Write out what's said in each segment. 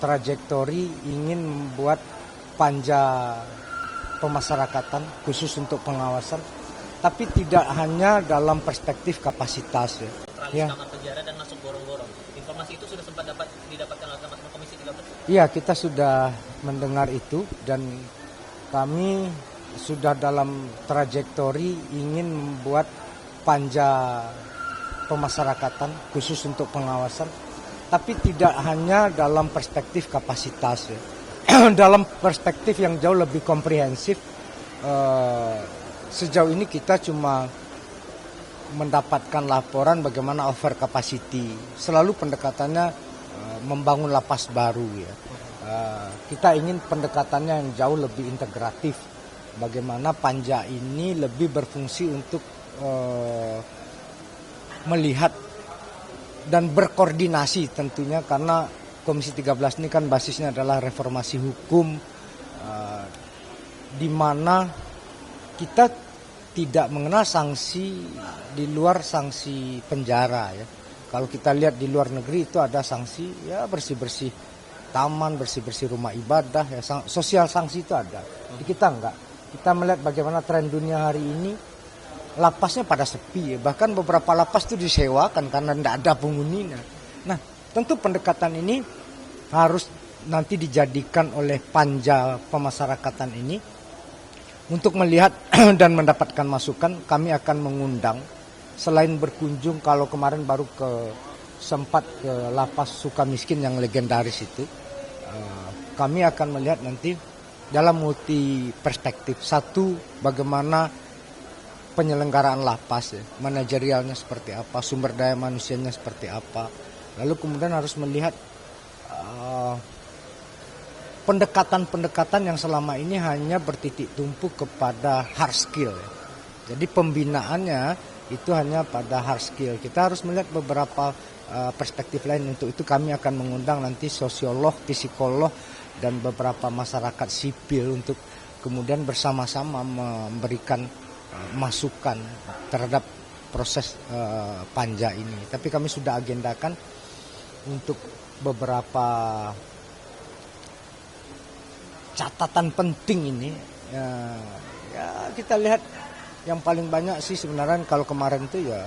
trajektori ingin membuat panja pemasyarakatan khusus untuk pengawasan, tapi tidak hanya dalam perspektif kapasitas ya. Teralih kamar penjara dan masuk gorong-gorong. Informasi itu sudah sempat didapatkan oleh teman-teman Komisi 13? Iya, kita sudah mendengar itu dan kami sudah dalam trajektori ingin membuat panja pemasyarakatan khusus untuk pengawasan, tapi tidak hanya dalam perspektif kapasitas ya. Dalam perspektif yang jauh lebih komprehensif. Sejauh ini kita cuma mendapatkan laporan bagaimana over capacity. Selalu pendekatannya membangun lapas baru ya. Kita ingin pendekatannya yang jauh lebih integratif. Bagaimana panja ini lebih berfungsi untuk melihat dan berkoordinasi tentunya, karena Komisi 13 ini kan basisnya adalah reformasi hukum, di mana kita tidak mengenal sanksi di luar sanksi penjara ya. Kalau kita lihat di luar negeri itu ada sanksi ya, bersih-bersih taman, bersih-bersih rumah ibadah ya, sosial sanksi itu ada. Di kita enggak. Kita melihat bagaimana tren dunia hari ini, lapasnya pada sepi ya. Bahkan beberapa lapas itu disewakan karena tidak ada penghuninya. Nah, tentu pendekatan ini harus nanti dijadikan oleh panja pemasyarakatan ini untuk melihat dan mendapatkan masukan. Kami akan mengundang, selain berkunjung, kalau kemarin baru sempat ke lapas Sukamiskin yang legendaris itu, kami akan melihat nanti dalam multi perspektif. Satu, bagaimana penyelenggaraan lapas ya, manajerialnya seperti apa, sumber daya manusianya seperti apa. Lalu kemudian harus melihat pendekatan-pendekatan yang selama ini hanya bertitik tumpu kepada hard skill ya. Jadi pembinaannya itu hanya pada hard skill. Kita harus melihat beberapa perspektif lain. Untuk itu kami akan mengundang nanti sosiolog, psikolog, dan beberapa masyarakat sipil untuk kemudian bersama-sama memberikan masukan terhadap proses panja ini. Tapi kami sudah agendakan untuk beberapa catatan penting ini. Ya kita lihat yang paling banyak sih sebenarnya kalau kemarin itu ya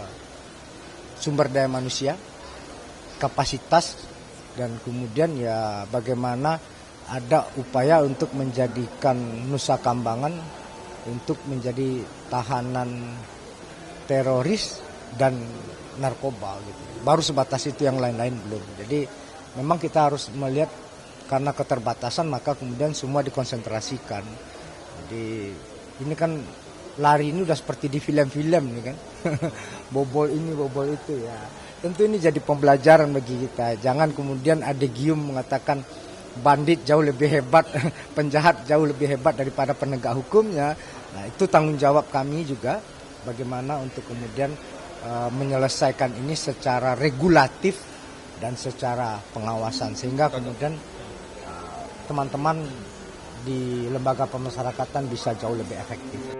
sumber daya manusia, kapasitas, dan kemudian ya bagaimana ada upaya untuk menjadikan Nusa Kambangan untuk menjadi tahanan teroris dan narkoba gitu. Baru sebatas itu, yang lain-lain belum. Jadi memang kita harus melihat karena keterbatasan maka kemudian semua dikonsentrasikan. Jadi ini kan lari ini udah seperti di film-film nih kan. Bobol ini, bobol itu ya. Tentu ini jadi pembelajaran bagi kita. Jangan kemudian adegium mengatakan bandit jauh lebih hebat, penjahat jauh lebih hebat daripada penegak hukumnya. Nah, itu tanggung jawab kami juga bagaimana untuk kemudian menyelesaikan ini secara regulatif dan secara pengawasan, sehingga kemudian teman-teman di lembaga pemasyarakatan bisa jauh lebih efektif.